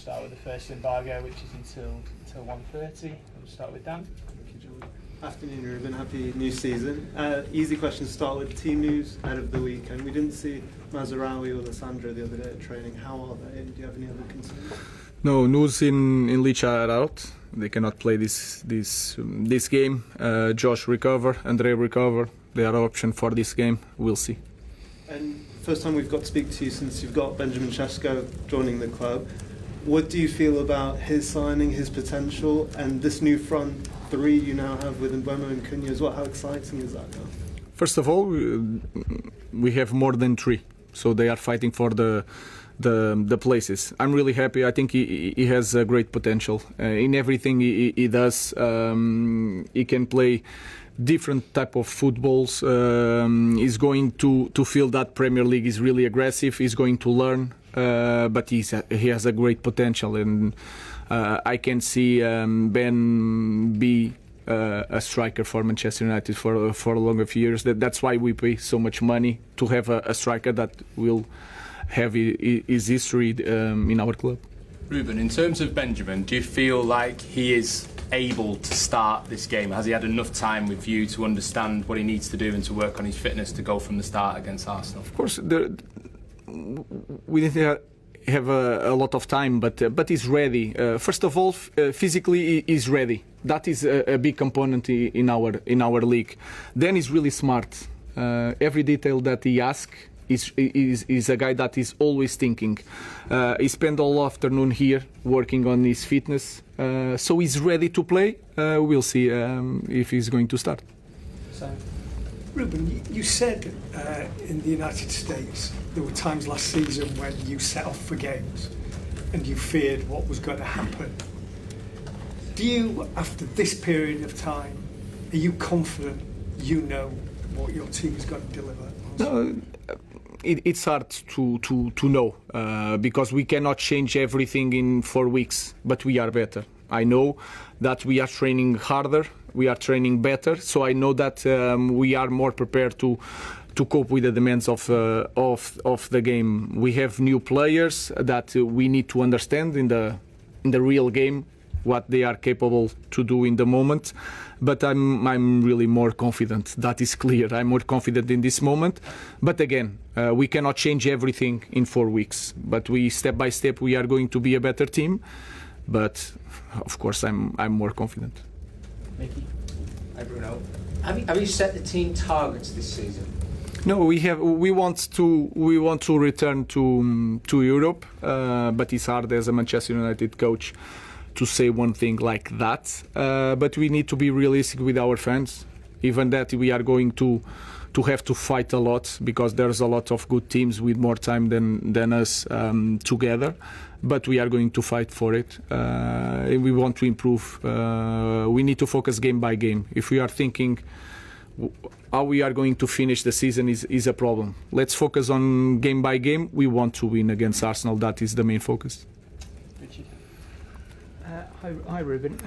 start with the first embargo, which is until 1:30. We'll start with Dan. Afternoon, Rúben. Happy new season. Easy question to start with. Team news ahead of the weekend. We didn't see Mazraoui or Lissandra the other day at training. How are they? And do you have any other concerns? No, news in Leach are out. They cannot play this game. Josh recover, Andre recover. They are option for this game. We'll see. And first time we've got to speak to you since you've got Benjamin Šeško joining the club. What do you feel about his signing, his potential, and this new front three you now have with Mbeumo and Cunha as well? How exciting is that now? First of all, we have more than three, so they are fighting for the places. I'm really happy. I think he has a great potential in everything he does. He can play different type of footballs. He's going to feel that Premier League is really aggressive. He's going to learn, but he has a great potential, and I can see Ben be a striker for Manchester United for a longer few years. That's why we pay so much money to have a striker that will have his history in our club. Rúben, in terms of Benjamin, do you feel like he is able to start this game? Has he had enough time with you to understand what he needs to do and to work on his fitness to go from the start against Arsenal? Of course, we didn't have a lot of time, but he's ready. First of all, physically he's ready. That is a big component in our league. Then he's really smart. Every detail that he asks. Is a guy that is always thinking. He spent all afternoon here working on his fitness, so he's ready to play. We'll see if he's going to start. Rúben, you said in the United States there were times last season when you set off for games and you feared what was going to happen. Do you, after this period of time, are you confident you know what your team is going to deliver? No, it's hard to know because we cannot change everything in 4 weeks, but we are better. I know that we are training harder, we are training better, so I know that we are more prepared to cope with the demands of the game. We have new players that we need to understand in the real game what they are capable to do in the moment, but I'm really more confident. That is clear. I'm more confident in this moment. But again, we cannot change everything in 4 weeks. But we step by step we are going to be a better team. But of course, I'm more confident. Mickey, hi Bruno. Have you set the team targets this season? No, we want to return to Europe, but it's hard as a Manchester United coach to say one thing like that, but we need to be realistic with our fans. Even that we are going to have to fight a lot because there's a lot of good teams with more time than us together, but we are going to fight for it. And we want to improve. We need to focus game by game. If we are thinking how we are going to finish the season is a problem. Let's focus on game by game. We want to win against Arsenal. That is the main focus. Hi Rúben.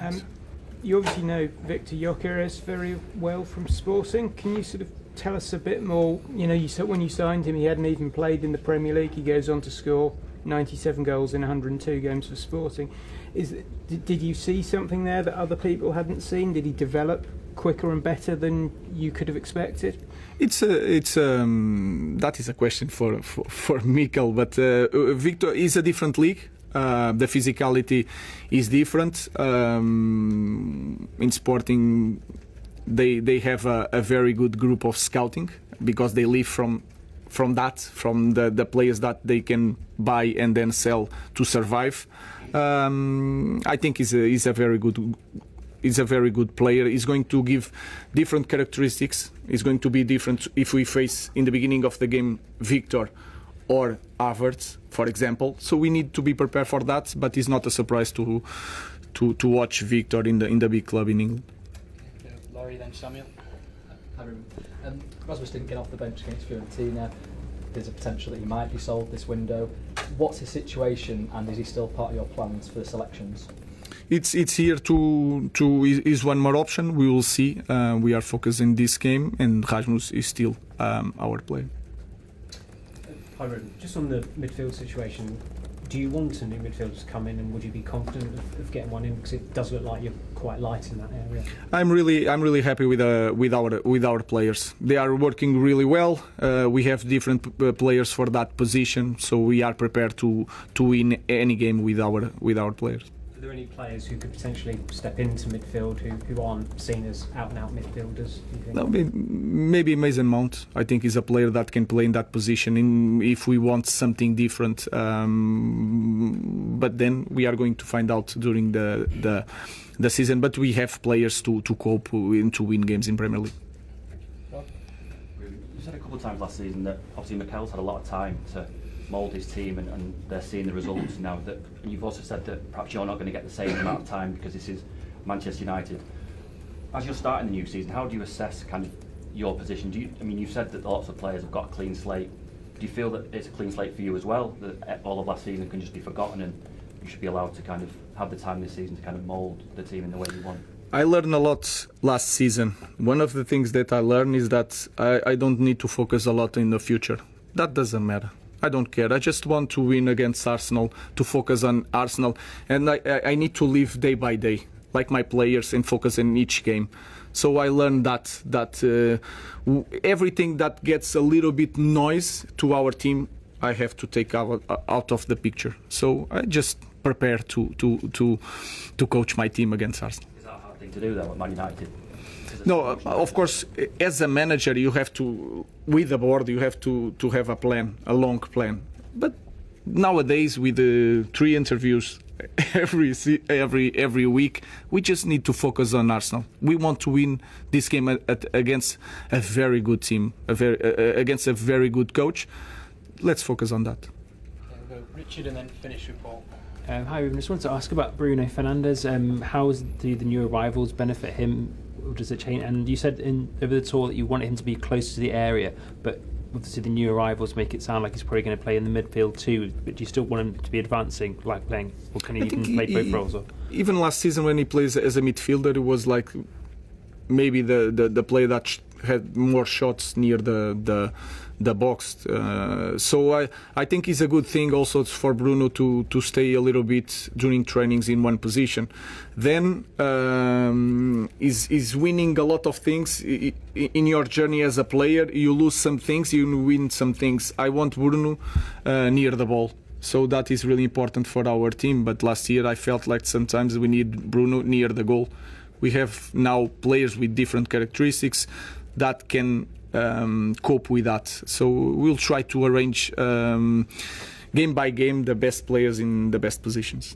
You obviously know Victor Gyökeres very well from Sporting. Can you sort of tell us a bit more? You know, you said when you signed him, he hadn't even played in the Premier League. He goes on to score 97 goals in 102 games for Sporting. Did you see something there that other people hadn't seen? Did he develop quicker and better than you could have expected? That is a question for Mikel, but Victor is a different league. The physicality is different. In Sporting, they have a very good group of scouting because they live from the players that they can buy and then sell to survive. I think he's a very good player. He's going to give different characteristics. It's going to be different if we face in the beginning of the game Victor or Havertz, for example. So we need to be prepared for that. But it's not a surprise to watch Victor in the big club in England. Laurie, then Samuel. Rasmus didn't get off the bench against Fiorentina. There's a potential that he might be sold this window. What's his situation, and is he still part of your plans for the selections? It's here is one more option. We will see. We are focused in this game, and Rasmus is still our player. Hi, Rúben. Just on the midfield situation, Do you want a new midfielder to come in, and would you be confident of getting one in? Because it does look like you're quite light in that area. I'm really happy with our players. They are working really well. We have different players for that position, so we are prepared to win any game with our players. Are there any players who could potentially step into midfield who aren't seen as out-and-out midfielders? Do you think? No, maybe Mason Mount. I think he's a player that can play in that position if we want something different. But then we are going to find out during the season. But we have players to cope and to win games in Premier League. You said a couple of times last season that obviously Mikel's had a lot of time to mould his team and they're seeing the results now. That you've also said that perhaps you're not going to get the same amount of time because this is Manchester United. As you're starting the new season, how do you assess kind of your position? You've said that lots of players have got a clean slate. Do you feel that it's a clean slate for you as well? That all of last season can just be forgotten and you should be allowed to kind of have the time this season to kind of mould the team in the way you want? I learned a lot last season. One of the things that I learned is that I don't need to focus a lot in the future. That doesn't matter. I don't care. I just want to win against Arsenal, to focus on Arsenal. And I need to live day by day, like my players, and focus in each game. So I learned that everything that gets a little bit noise to our team, I have to take out of the picture. So I just prepare to coach my team against Arsenal. Is that a hard thing to do though at Man United? No, of course, as a manager, you have to, with the board, you have to have a plan, a long plan. But nowadays, with the 3 interviews every week, we just need to focus on Arsenal. We want to win this game against a very good team, against a very good coach. Let's focus on that. Okay, we'll go Richard and then finish with Paul. Hi, Rúben. I just wanted to ask about Bruno Fernandes. How do the new arrivals benefit him? Or does it change? And you said over the tour that you wanted him to be closer to the area, but obviously the new arrivals make it sound like he's probably going to play in the midfield too. But do you still want him to be advancing, like playing, or can he even play both roles? Or? Even last season when he plays as a midfielder, it was like maybe the player that had more shots near the box. So I think it's a good thing also for Bruno to stay a little bit during trainings in one position. Then is winning a lot of things in your journey as a player. You lose some things, you win some things. I want Bruno near the ball. So that is really important for our team. But last year I felt like sometimes we need Bruno near the goal. We have now players with different characteristics that can cope with that. So we'll try to arrange game by game the best players in the best positions.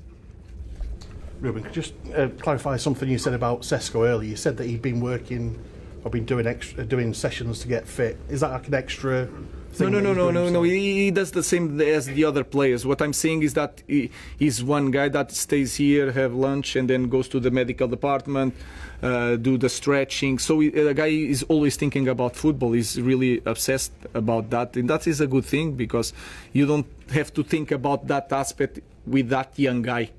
Rúben, could you just clarify something you said about Sesko earlier? You said that he'd been working or been doing sessions to get fit. Is that like an extra thing? No. He does the same as the other players. What I'm saying is that he's one guy that stays here, have lunch, and then goes to the medical department, do the stretching. So the guy is always thinking about football. He's really obsessed about that, and that is a good thing because you don't have to think about that aspect with that young guy.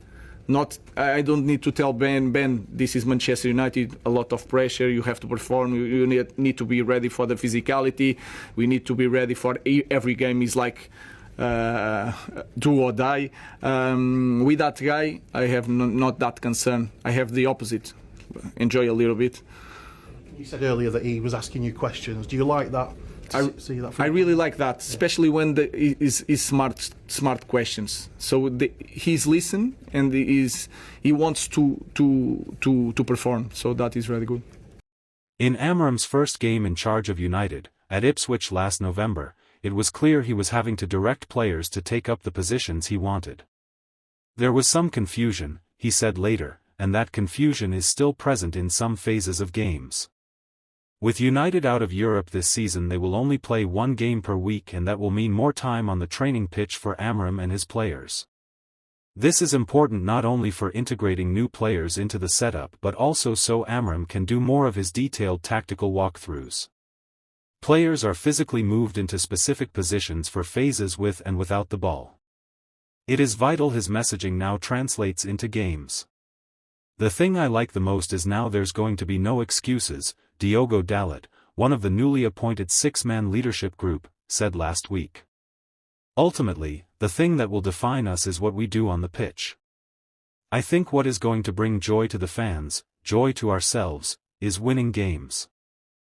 I don't need to tell Ben, this is Manchester United, a lot of pressure, you have to perform, you need to be ready for the physicality, we need to be ready for every game is like do or die. With that guy, I have not that concern. I have the opposite. Enjoy a little bit. You said earlier that he was asking you questions. Do you like that? I really like that, especially when is smart questions. So he's listen and he wants to perform. So that is really good. In Amorim's first game in charge of United, at Ipswich last November, it was clear he was having to direct players to take up the positions he wanted. There was some confusion, he said later, and that confusion is still present in some phases of games. With United out of Europe this season, they will only play 1 game per week, and that will mean more time on the training pitch for Amorim and his players. This is important not only for integrating new players into the setup but also so Amorim can do more of his detailed tactical walkthroughs. Players are physically moved into specific positions for phases with and without the ball. It is vital his messaging now translates into games. The thing I like the most is now there's going to be no excuses, Diogo Dalot, one of the newly appointed 6-man leadership group, said last week. Ultimately, the thing that will define us is what we do on the pitch. I think what is going to bring joy to the fans, joy to ourselves, is winning games.